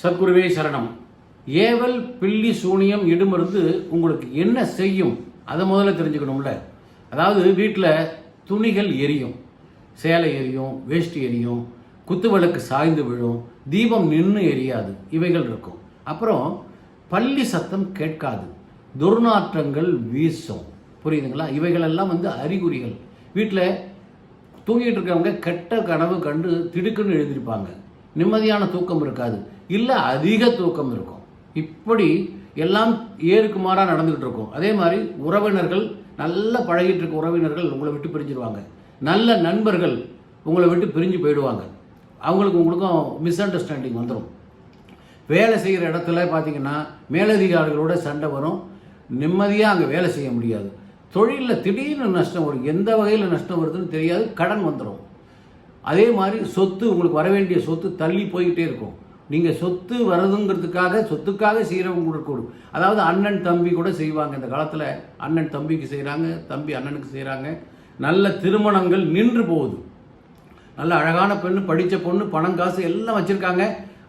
சத்குருவே சரணம். ஏவல் பில்லி சூனியம் இடுமருந்து உங்களுக்கு என்ன செய்யும் அதை முதல்ல தெரிஞ்சுக்கணும்ல. அதாவது வீட்டில் துணிகள் எரியும், சேலை எரியும், வேஷ்டி எரியும், குத்துவிளக்கு சாய்ந்து விழும், தீபம் நின்று எரியாது, இவைகள் இருக்கும். அப்புறம் பள்ளி சத்தம் கேட்காது, துர்நாற்றங்கள் வீசும். புரியுதுங்களா? இவைகளெல்லாம் அறிகுறிகள். வீட்டில் தூங்கிட்டு இருக்கிறவங்க கெட்ட கனவு கண்டு திடுக்குன்னு எழுதியிருப்பாங்க, நிம்மதியான தூக்கம் இருக்காது, இல்லை அதிக தூக்கம் இருக்கும். இப்படி எல்லாம் ஏருக்கு மாறாக நடந்துக்கிட்டு இருக்கும். அதே மாதிரி உறவினர்கள், நல்லா பழகிட்டு இருக்க உறவினர்கள் உங்களை விட்டு பிரிஞ்சிருவாங்க. நல்ல நண்பர்கள் உங்களை விட்டு பிரிஞ்சு போயிடுவாங்க. உங்களுக்கும் மிஸ் அண்டர்ஸ்டாண்டிங் வந்துடும். வேலை செய்கிற இடத்துல பார்த்தீங்கன்னா மேலதிகாரிகளோட சண்டை வரும், நிம்மதியாக அங்கே வேலை செய்ய முடியாது. தொழிலில் திடீர்னு நஷ்டம் வரும், எந்த வகையில் நஷ்டம் வருதுன்னு தெரியாது, கடன் வந்துடும். அதே மாதிரி சொத்து, உங்களுக்கு வர வேண்டிய சொத்து தள்ளி போய்கிட்டே இருக்கும். நீங்கள் சொத்து வருதுங்கிறதுக்காக சொத்துக்காக செய்கிறவங்க கூட, அதாவது அண்ணன் தம்பி கூட செய்வாங்க. இந்த காலத்தில் அண்ணன் தம்பிக்கு செய்கிறாங்க, தம்பி அண்ணனுக்கு செய்கிறாங்க. நல்ல திருமணங்கள் நின்று போகுது. நல்ல அழகான பெண்ணு, படித்த பொண்ணு, பணம் காசு எல்லாம் வச்சுருக்காங்க.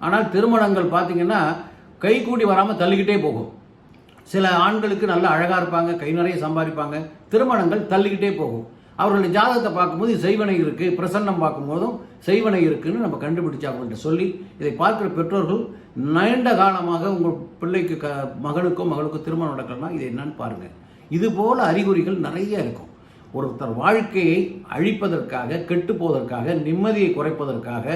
ஆனால் திருமணங்கள் பார்த்திங்கன்னா கை கூடி வராமல் தள்ளிக்கிட்டே போகும். சில ஆண்களுக்கு நல்ல அழகாக இருப்பாங்க, கை நிறைய சம்பாதிப்பாங்க, திருமணங்கள் தள்ளிக்கிட்டே போகும். அவர்களுடைய ஜாதகத்தை பார்க்கும்போது செய்வனை இருக்குது, பிரசன்னம் பார்க்கும்போதும் செய்வனை இருக்குதுன்னு நம்ம கண்டுபிடிச்சா அவங்கள்ட்ட சொல்லி, இதை பார்க்குற பெற்றோர்கள் நீண்ட காலமாக உங்கள் பிள்ளைக்கு மகனுக்கும் மகளுக்கும் திருமணம் நடக்கலன்னா இது என்னன்னு பாருங்கள். இதுபோல் அறிகுறிகள் நிறைய இருக்கும். ஒருத்தர் வாழ்க்கையை அழிப்பதற்காக, கெட்டு போவதற்காக, நிம்மதியை குறைப்பதற்காக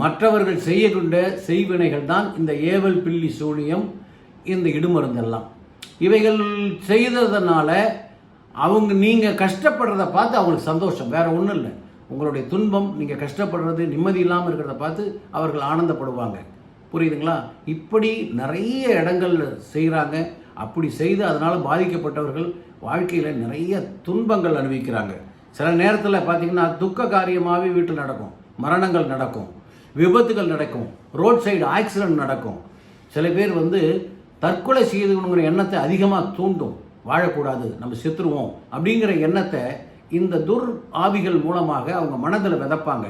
மற்றவர்கள் செய்யக்கொண்ட செய்வினைகள் தான் இந்த ஏவல் பில்லி சூனியம், இந்த இடுமருந்தெல்லாம். இவைகள் செய்ததுனால நீங்கள் கஷ்டப்படுறத பார்த்து அவங்களுக்கு சந்தோஷம், வேறு ஒன்றும் இல்லை. உங்களுடைய துன்பம், நீங்கள் கஷ்டப்படுறது, நிம்மதி இல்லாமல் இருக்கிறத பார்த்து அவர்கள் ஆனந்தப்படுவாங்க. புரியுதுங்களா? இப்படி நிறைய இடங்கள்ல செய்கிறாங்க. அப்படி செய்து அதனால் பாதிக்கப்பட்டவர்கள் வாழ்க்கையில் நிறைய துன்பங்கள் அனுபவிக்கிறாங்க. சில நேரத்தில் பார்த்திங்கன்னா துக்க காரியமாகவே வீட்டில் நடக்கும், மரணங்கள் நடக்கும், விபத்துகள் நடக்கும், ரோட் சைடு ஆக்சிடென்ட் நடக்கும். சில பேர் தற்கொலை செய்யணுங்கிற எண்ணத்தை அதிகமாக தூண்டும். வாழக்கூடாது, நம்ம செத்துருவோம் அப்படிங்கிற எண்ணத்தை இந்த துர் ஆவிகள் மூலமாக அவங்க மனதில் விதைப்பாங்க.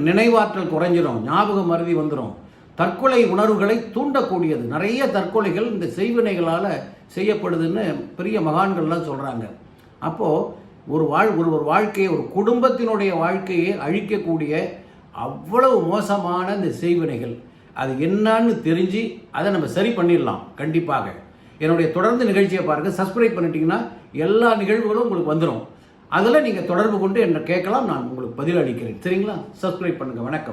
நினைவாற்றல் குறைஞ்சிரும், ஞாபக மறதி வந்துடும், தற்கொலை உணர்வுகளை தூண்டக்கூடியது. நிறைய தற்கொலைகள் இந்த செய்வினைகளால் செய்யப்படுதுன்னு பெரிய மகான்கள்லாம் சொல்கிறாங்க. அப்போது ஒரு வாழ்க்கையை, ஒரு குடும்பத்தினுடைய வாழ்க்கையை அழிக்கக்கூடிய அவ்வளவு மோசமான இந்த செய்வினைகள், அது என்னன்னு தெரிஞ்சு அதை நம்ம சரி பண்ணிடலாம். கண்டிப்பாக என்னுடைய தொடர்ந்து நிகழ்ச்சியை பாருங்கள். சப்ஸ்கிரைப் பண்ணிட்டீங்கன்னா எல்லா நிகழ்வுகளும் உங்களுக்கு வந்துடும். அதில் நீங்கள் தொடர்பு கொண்டு என்ன கேட்கலாம், நான் உங்களுக்கு பதில் அளிக்கிறேன். சரிங்களா? சப்ஸ்கிரைப் பண்ணுங்கள். வணக்கம்.